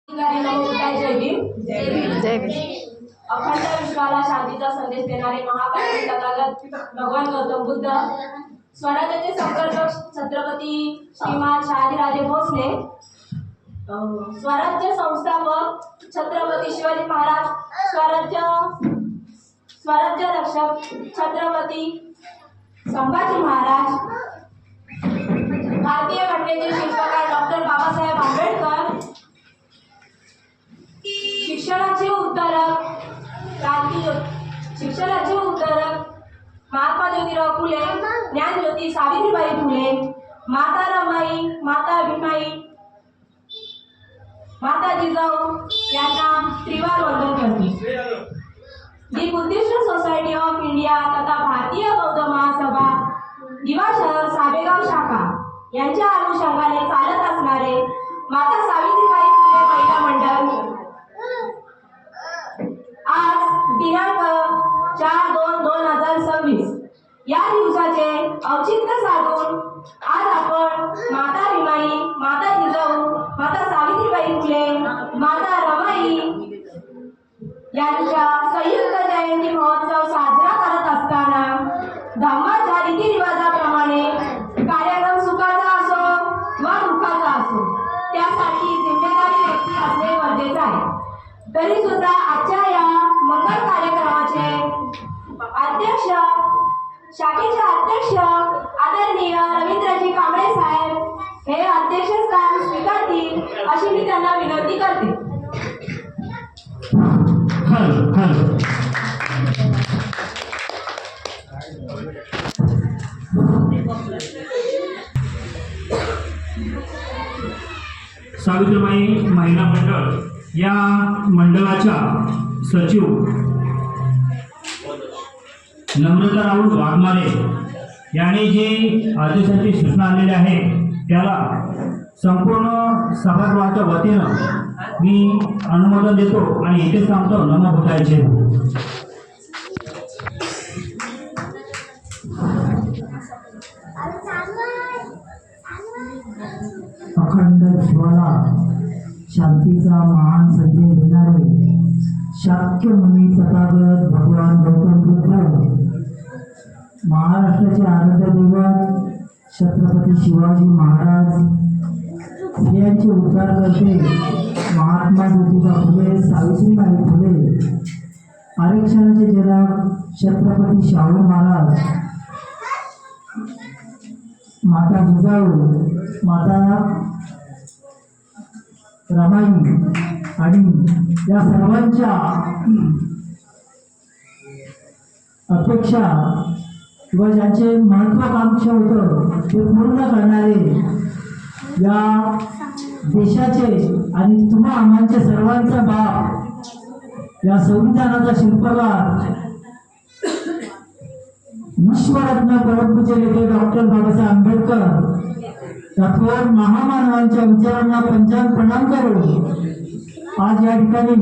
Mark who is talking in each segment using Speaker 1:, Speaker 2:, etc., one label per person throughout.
Speaker 1: जय भीम। अखंड विश्वाला शांतीचा संदेश देणारे महाकाय तथागत भगवान गौतम बुद्ध, स्वराज्याचे संकल्पक छत्रपती श्रीमान शहाजीराजे भोसले, स्वराज्य संस्थापक छत्रपती शिवाजी महाराज, स्वराज्य रक्षक छत्रपती संभाजी महाराज, भारतीय घटनेचे शिल्पकार डॉक्टर बाबासाहेब आंबेडकर, शिक्षणाचे उत्तरक महात्मा ज्योतिराव फुले, ज्ञानज्योती सावित्रीबाई फुले, माता रमाई, माता भीमाई, माता जिजाऊ यांना त्रिवार वंदन करते। दी बुद्धिस्ट सोसायटी ऑफ इंडिया तथा भारतीय बौद्ध महासभा दिवा शहर साबेगाव शाखा यांच्या अनुषंगाने चालत असणारे माता सावित्रीबाई फुले महिला मंडळ आज दिनांक 4/2/2026 या दिवसाचे औचित्य साधून आज आपण माता भीमाई, माता जिजाऊ, माता सावित्रीबाई फुले, माता रमाई यांच्या संयुक्त जयंती महोत्सव साजरा करत असताना धम्माच्या रीतिरिवाजाप्रमाणे कार्यक्रम सुखाचा असो वा दुःखाचा असो त्यासाठी जिम्मेदारी व्यक्ती असणे गरजेचे आहे। तरी सुद्धा आजच्या या मंगल कार्यक्रमाचे अध्यक्ष, शाखेचे अध्यक्ष आदरणीय रवींद्रजी कांबळे साहेब हे अध्यक्षस्थान स्वीकारतील अशी मी त्यांना विनंती करते।
Speaker 2: सावित्रीबाई महिला मंडळ या मंडळाच्या सचिव नम्रता राहुल वाघमारे यांनी जी आदेशाची सूचना आलेली आहे त्याला संपूर्ण सभागृहाच्या वतीनं मी अनुमोदन देतो आणि इथेच थांबतो। नमो बुद्धाय।
Speaker 3: अखंड विश्वाला शांतीचा महान संदेश देणारे शाक्यमुनी तथागत भगवान गौतम बुद्ध, महाराष्ट्राचे आराध्य दैवत छत्रपती शिवाजी महाराज, स्त्रियांचे उद्धार करते महात्मा ज्योतिबा फुले, सावित्रीबाई फुले, आरक्षणाचे जनक छत्रपती शाहू महाराज, माता जिजाऊ, माता रमाई आणि या सर्वांच्या अपेक्षा किंवा ज्यांचे महत्वाकांक्षा होतं ते पूर्ण करणारे या देशाचे आणि तुम्हा आम्हांच्या सर्वांचा बाप, या संविधानाचा शिल्पकार, विश्वरत्न परमपूज्य लेखक डॉक्टर बाबासाहेब आंबेडकर तत्वर महामानवांच्या विचारांना पंचांग प्रणाम करून आज या ठिकाणी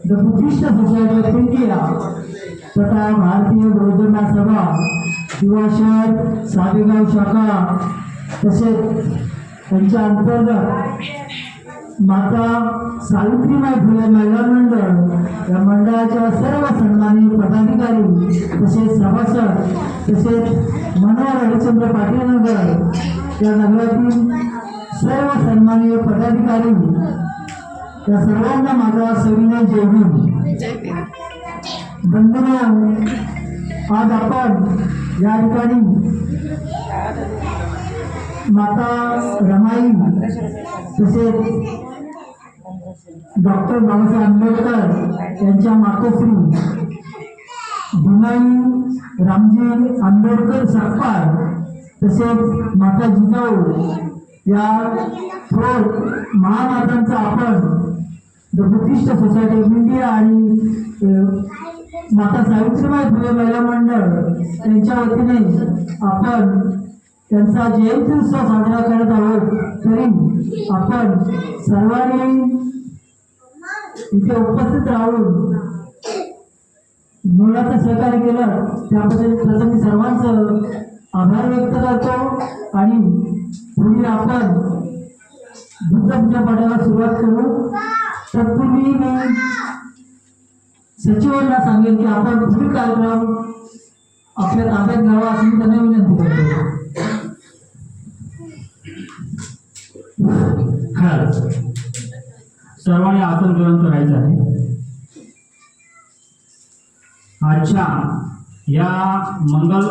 Speaker 3: the Buddhist society of India तथा भारतीय बौद्ध महासभा दिवा शहर साबेगाव शाखा तसेच त्यांच्या अंतर्गत माता सावित्रीबाई फुले महिला मंडळ या मंडळाच्या सर्व सन्माननीय पदाधिकारी तसेच सभासद तसेच मनोहर हरिश्चंद्र पाटील नगर या नगरातील सर्व सन्माननीय पदाधिकारी या सर्वांना माझा सविनय जय भीम। बंधुओं, आज आपण या ठिकाणी माता रमाई तसेच डॉक्टर बाबासाहेब आंबेडकर यांच्या मातोश्री भीमाई रामजी आंबेडकर सागपार तसेच माता जिजाऊ या थोर महामातांचा आपण the Buddhist society of India आणि माता सावित्रीबाई फुले महिला मंडळ यांच्या वतीने आपण त्यांचा जयंती उत्सव साजरा करत आहोत। तरी आपण सर्वांनी इथे उपस्थित राहून मुलाचं सहकार्य केलं त्याबद्दल प्रथम मी सर्वांचं आभार व्यक्त करतो आणि पुढे आपण दुर्गापूजा पाठाला सुरुवात करू. तत्पूर्वी मी सचिवांना सांगेन की आपण पुढील कार्यक्रम आपल्या ताब्यात घ्यावा अशी मी त्यांना विनंती करतो.
Speaker 2: सर्वांनी आसन ग्रहण करायचं आहे. आजच्या या मंगल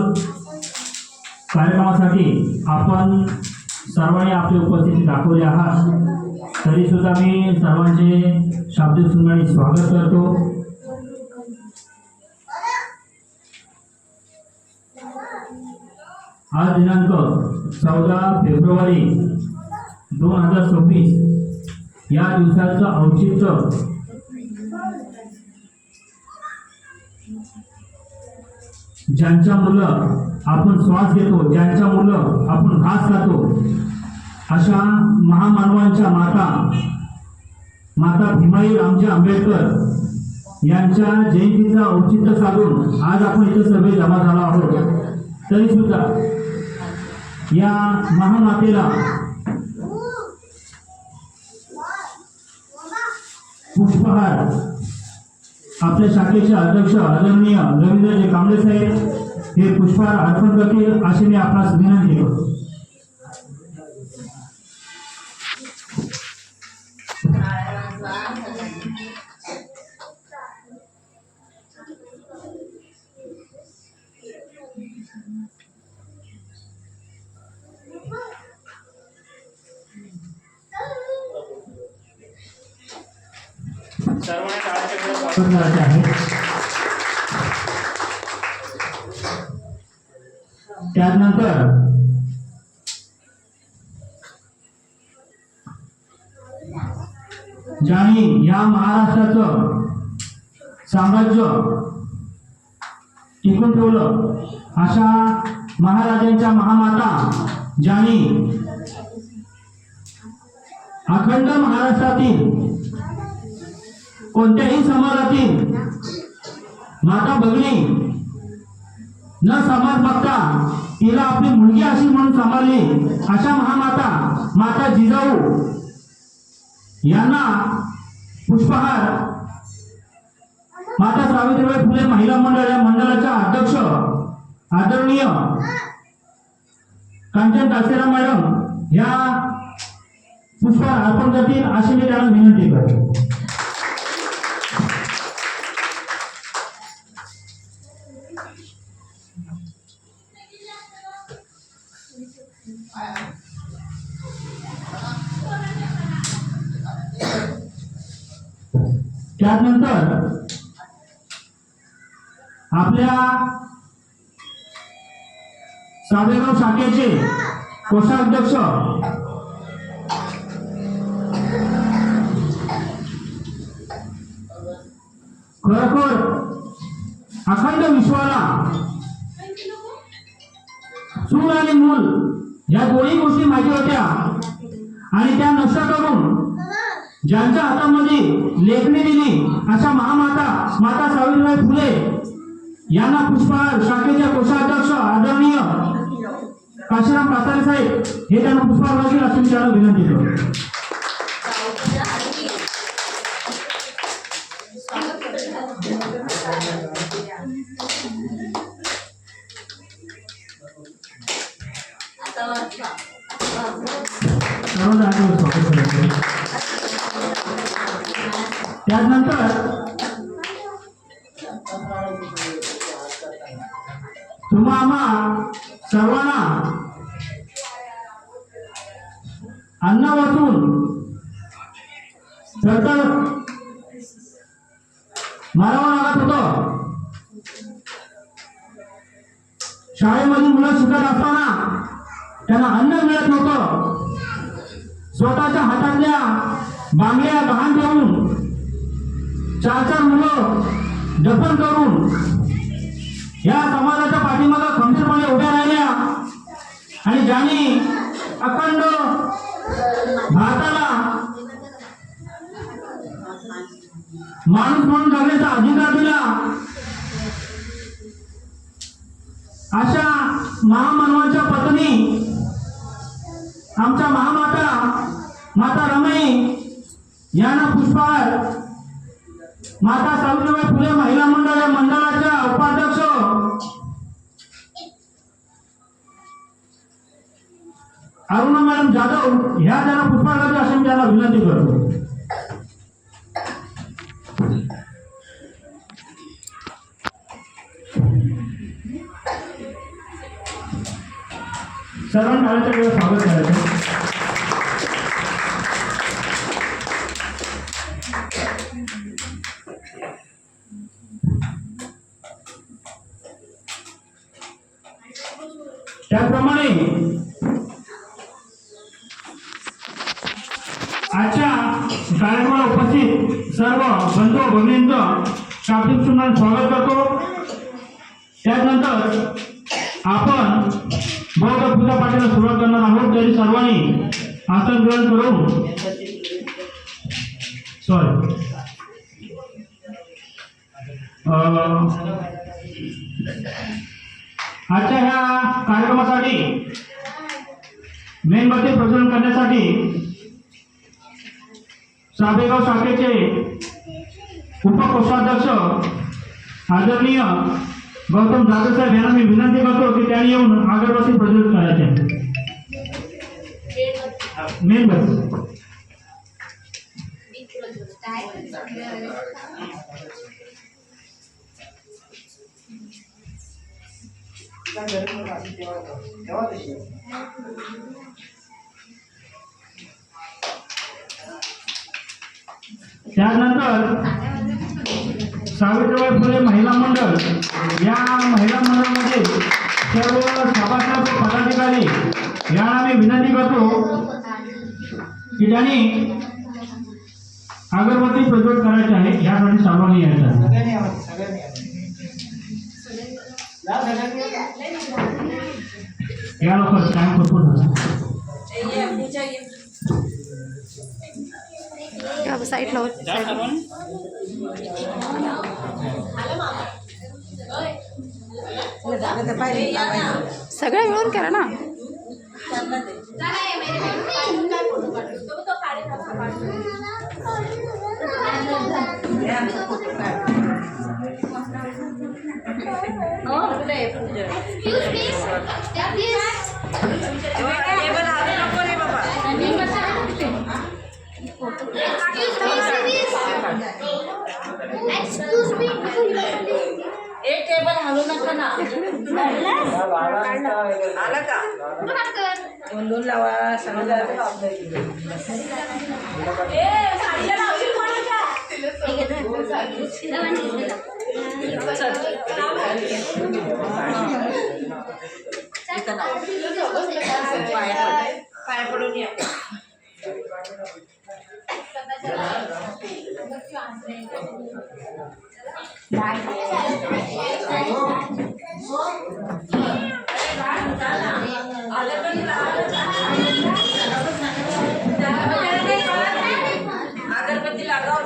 Speaker 2: कार्यक्रमासाठी आपण सर्वांनी आपली उपस्थिती दाखवली आहात. तरी सुद्धा मी सर्वांचे शाब्दिक सुंदरी स्वागत करतो. आज दिनांक 14 फेब्रुवारी 2026 या दिवसाचं औचित्य ज्यांच्या मुलं आपण श्वास घेतो, ज्यांच्या मुलं आपण घास खातो, अशा महामानवांच्या माता भीमाई रामजी आंबेडकर यांच्या जयंतीचं औचित्य साधून आज आपण इथे सगळे जमा झालो आहोत. तरी सुद्धा या महामातेला पुष्पहार आपल्या शाखेचे अध्यक्ष आदरणीय रवींद्रजी कांबळे साहेब हे पुष्पहार अर्पण करतील अशी मी आपणास विनंती करतो. करायचे आहे. त्यानंतर ज्यांनी या महाराष्ट्राचं साम्राज्य टिकून ठेवलं अशा महाराजांच्या महामाता ज्यांनी अखंड महाराष्ट्रातील कोणत्याही समाजातील माता भगिनी न समाज बघता तिला आपली मुलगी अशी म्हणून सांभाळली अशा महामाता माता जिजाऊ यांना पुष्पहार माता सावित्रीबाई फुले महिला मंडळ या मंडळाच्या अध्यक्ष आदरणीय कांचन दासेराव मॅडम या पुष्पहार अर्पण करतील अशी मी त्यांना विनंती करतो. त्यानंतर आपल्या सावेगाव शाखेचे कोषाध्यक्ष खरोखर अखंड विश्वाला चूल आणि मूल या दोन्ही गोष्टी माहिती होत्या आणि त्या नष्ट करून ज्यांच्या हातामध्ये लेखणी दिली अशा महामाता माता सावित्रीबाई फुले यांना पुष्पहार शाखेच्या कोषाध्यक्ष आदरणीय काशीराम कासारे साहेब हे त्यांना पुष्पहार लागेल अशी मी त्यांना विनंती करतो. त्यानंतर तुम्हा आम्हा सर्वांना अन्न वाचून तर मारावं लागत होतं. शाळेमधील मुलं शिकत असताना त्यांना अन्न मिळत नव्हतं. स्वतःच्या हातातल्या बांगड्या गहाण ठेवून 4 मुलं दफन करून या समाजाच्या पाठीमागे खंबीरपणे उभ्या राहिल्या आणि ज्यांनी अखंड भारताला माणूस म्हणून जगण्याचा अधिकार दिला अशा महामानवांच्या पत्नी आमच्या महामाता माता त्याचप्रमाणे याना पुष्पहार माता सावित्रीबाई फुले महिला मंडळ या मंडळाच्या उपाध्यक्ष अरुणा मॅडम जाधव ह्या त्यांना पुष्पहार द्यावे असे मी त्यांना विनंती करतो. सर्वांना आल्याच्या वेळेस स्वागत करायचं. त्याचप्रमाणे आजच्या कार्यक्रमाला उपस्थित सर्व बंधू भगिनींचं शाब्दिक शुभान स्वागत करतो. त्यानंतर आपण बौद्ध पूजा पाठाला सुरुवात करणार आहोत. तरी सर्वांनी आसन ग्रहण करून आजच्या ह्या कार्यक्रमासाठी मेणबत्ती प्रज्वलन करण्यासाठी साबेगाव शाखेचे उपकोषाध्यक्ष आदरणीय गौतम जाधव साहेब यांना मी विनंती करतो की त्यांनी येऊन अगरबत्ती प्रज्वलित करायचे. मेणबत्ती त्यानंतर सावित्रीबाई फुले महिला मंडळ या महिला मंडळामध्ये सर्व सभासद पदाधिकारी यांना मी विनंती करतो की त्यांनी अगरबत्ती प्रज्वलित करायची आहे. यासाठी सर्वांनी यायचं आहे. या लवकर टाइम भरपूर झाला.
Speaker 4: साईडला सगळं मिळून करा ना.
Speaker 1: एक टेबल हलू नका ना. आला का? दोन लावा सांगा. पाया पडून या. अगरबत्ती लगाओ.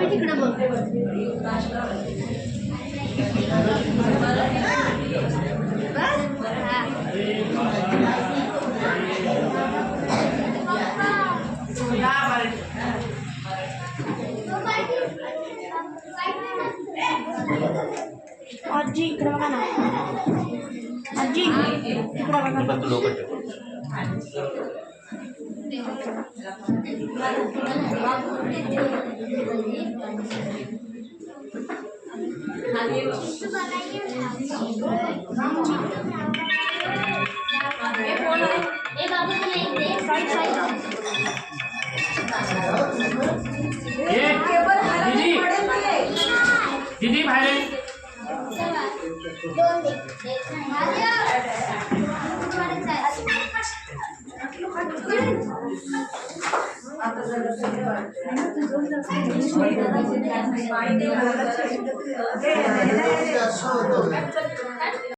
Speaker 1: तिकडे बोलते. आजी इकडे बघा ना. आजी इकडे बघा.
Speaker 2: दीदी बाहेर
Speaker 1: दोन